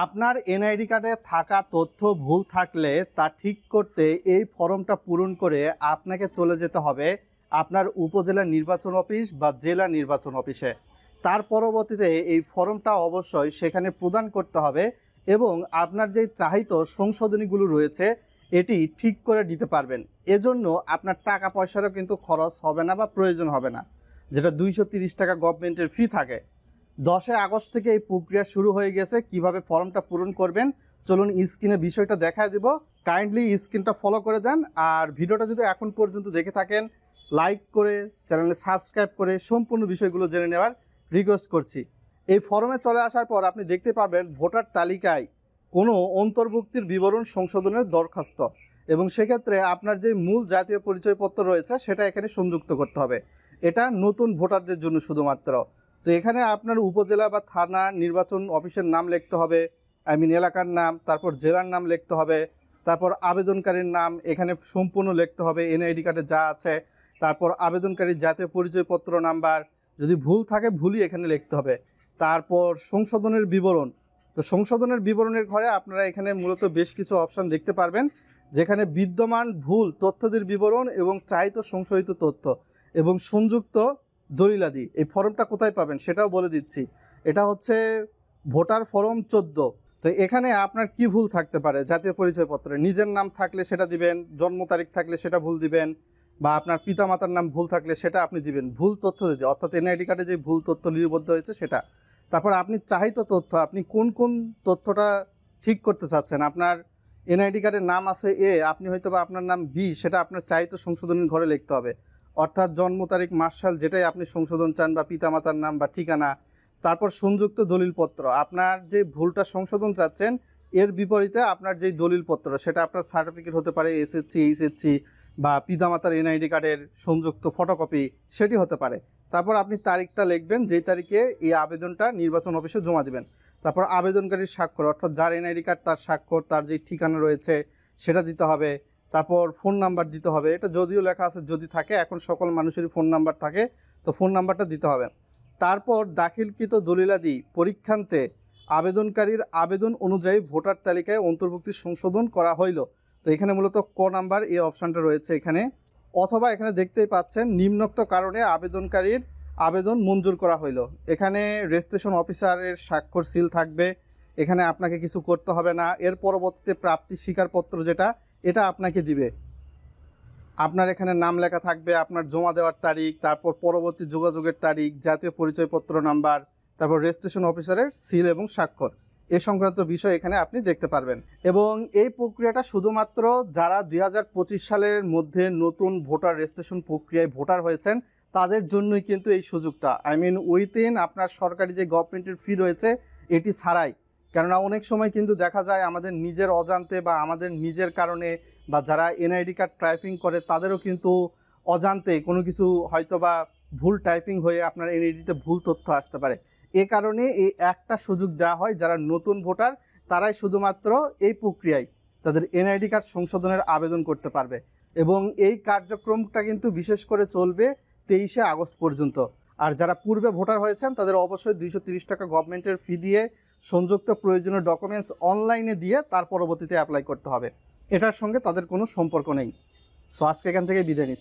আপনার এনআইডি কার্ডে থাকা তথ্য ভুল থাকলে তা ঠিক করতে এই ফর্মটা পূরণ করে আপনাকে চলে যেতে হবে আপনার উপজেলা নির্বাচন অফিস বা জেলা নির্বাচন অফিসে। তার পরবর্তীতে এই ফর্মটা অবশ্যই সেখানে প্রদান করতে হবে এবং আপনার যে চাহিত সংশোধনীগুলো রয়েছে এটি ঠিক করে দিতে পারবেন। এজন্য আপনার টাকা পয়সারও কিন্তু খরচ হবে না বা প্রয়োজন হবে না, যেটা 230 টাকা গভর্নমেন্টের ফি থাকে। 10 আগস্ট থেকে এই প্রক্রিয়া শুরু হয়ে গেছে। কিভাবে ফর্মটা পূরণ করবেন চলুন স্ক্রিনে বিষয়টা দেখা দেব। কাইন্ডলি স্ক্রিনটা ফলো করে দেন। আর ভিডিওটা যদি এখন পর্যন্ত দেখে থাকেন লাইক করে চ্যানেলে সাবস্ক্রাইব করে সম্পূর্ণ বিষয়গুলো জেনে নেওয়ার রিকোয়েস্ট করছি। এই ফর্মে চলে আসার পর আপনি দেখতে পারবেন ভোটার তালিকায় কোনো অন্তর্ভুক্তির বিবরণ সংশোধনের দরখাস্ত, এবং সেক্ষেত্রে আপনার যে মূল জাতীয় পরিচয়পত্র রয়েছে সেটা এখানে সংযুক্ত করতে হবে। এটা নতুন ভোটারদের জন্য শুধুমাত্র। তো এখানে আপনার উপজেলা বা থানা নির্বাচন অফিসের নাম লিখতে হবে, এলাকার নাম, তারপর জেলার নাম লিখতে হবে, তারপর আবেদনকারীর নাম এখানে সম্পূর্ণ লিখতে হবে এনআইডি কার্ডে যা আছে, তারপর আবেদনকারীর জাতীয় পরিচয়পত্র নাম্বার, যদি ভুল থাকে ভুলই এখানে লিখতে হবে, তারপর সংশোধনের বিবরণ। তো সংশোধনের বিবরণের ঘরে আপনারা এখানে মূলত বেশ কিছু অপশান দেখতে পারবেন, যেখানে বিদ্যমান ভুল তথ্যদের বিবরণ এবং চাহিত সংশোধিত তথ্য এবং সংযুক্ত দলিলাদি। এই ফর্মটা কোথায় পাবেন সেটাও বলে দিচ্ছি। এটা হচ্ছে ভোটার ফর্ম 14। তো এখানে আপনার কি ভুল থাকতে পারে, জাতীয় পরিচয়পত্রে নিজের নাম থাকলে সেটা দিবেন, জন্ম তারিখ থাকলে সেটা ভুল দিবেন, বা আপনার পিতামাতার নাম ভুল থাকলে সেটা আপনি দিবেন, ভুল তথ্য দিতে, অর্থাৎ এনআইডি কার্ডে যে ভুল তথ্য লিপিবদ্ধ হয়েছে সেটা। তারপর আপনি চাহিত তথ্য, আপনি কোন কোন তথ্যটা ঠিক করতে চাচ্ছেন। আপনার এনআইডি কার্ডের নাম আছে এ, আপনি হয়তো বা আপনার নাম বি, সেটা আপনার চাহিত সংশোধনের ঘরে লিখতে হবে, অর্থাৎ জন্ম তারিখ মাস সাল যেটাই আপনি সংশোধন চান, বা পিতামাতার নাম বা ঠিকানা। তারপর সংযুক্ত দলিলপত্র, আপনার যে ভুলটা সংশোধন চাচ্ছেন এর বিপরীতে আপনার যেই দলিলপত্র সেটা আপনার সার্টিফিকেট হতে পারে, এসএসসি, এইচএসসি, বা পিতামাতার এনআইডি কার্ডের সংযুক্ত ফটোকপি সেটি হতে পারে। তারপর আপনি তারিখটা লিখবেন যেই তারিখে এই আবেদনটা নির্বাচন অফিসে জমা দেবেন। তারপর আবেদনকারীর স্বাক্ষর, অর্থাৎ যার এনআইডি কার্ড তার স্বাক্ষর, তার যে ঠিকানা রয়েছে সেটা দিতে হবে। তারপর ফোন নাম্বার দিতে হবে, এটা যদিও লেখা আছে যদি থাকে, এখন সকল মানুষেরই ফোন নাম্বার থাকে, তো ফোন নাম্বারটা দিতে হবে। তারপর দাখিলকৃত দলিলাদি পরীক্ষান্তে আবেদনকারীর আবেদন অনুযায়ী ভোটার তালিকায় অন্তর্ভুক্তি সংশোধন করা হইল। তো এখানে মূলত ক নাম্বার এই অপশানটা রয়েছে এখানে, অথবা এখানে দেখতেই পাচ্ছেন নিম্নোক্ত কারণে আবেদনকারীর আবেদন মঞ্জুর করা হইল। এখানে রেজিস্ট্রেশন অফিসারের স্বাক্ষর সিল থাকবে, এখানে আপনাকে কিছু করতে হবে না। এর পরবর্তীতে প্রাপ্তি স্বীকারপত্র যেটা, এটা আপনাকে দিবে। আপনার এখানে নাম লেখা থাকবে, আপনার জমা দেওয়ার তারিখ, তারপর পরবর্তী যোগাযোগের তারিখ, জাতীয় পরিচয়পত্র নাম্বার, তারপর রেজিস্ট্রেশন অফিসারের সিল এবং স্বাক্ষর, এ সংক্রান্ত বিষয় এখানে আপনি দেখতে পারবেন। এবং এই প্রক্রিয়াটা শুধুমাত্র যারা 2025 সালের মধ্যে নতুন ভোটার রেজিস্ট্রেশন প্রক্রিয়ায় ভোটার হয়েছেন তাদের জন্যই কিন্তু এই সুযোগটা, উইথিন আপনার সরকারি যে গভর্নমেন্টের ফি রয়েছে এটি ছাড়াই। কেননা অনেক সময় কিন্তু দেখা যায় আমাদের নিজের অজান্তে বা আমাদের নিজের কারণে, বা যারা এনআইডি কার্ড টাইপিং করে তাদেরও কিন্তু অজান্তে কোনো কিছু হয়তো বা ভুল টাইপিং হয়ে আপনার এনআইডিতে ভুল তথ্য আসতে পারে। এ কারণে এই একটা সুযোগ দেওয়া হয়, যারা নতুন ভোটার তারাই শুধুমাত্র এই প্রক্রিয়ায় তাদের এনআইডি কার্ড সংশোধনের আবেদন করতে পারবে। এবং এই কার্যক্রমটা কিন্তু বিশেষ করে চলবে 23 আগস্ট পর্যন্ত। আর যারা পূর্বে ভোটার হয়েছেন তাদের অবশ্যই 230 টাকা গভর্নমেন্টের ফি দিয়ে সংযুক্ত প্রয়োজনীয় ডকুমেন্টস অনলাইনে দিয়ে তার পরবর্তীতে অ্যাপ্লাই করতে হবে। এটার সঙ্গে তাদের কোনো সম্পর্ক নেই। সো আজকে এখান থেকে বিদায় নিচ্ছি।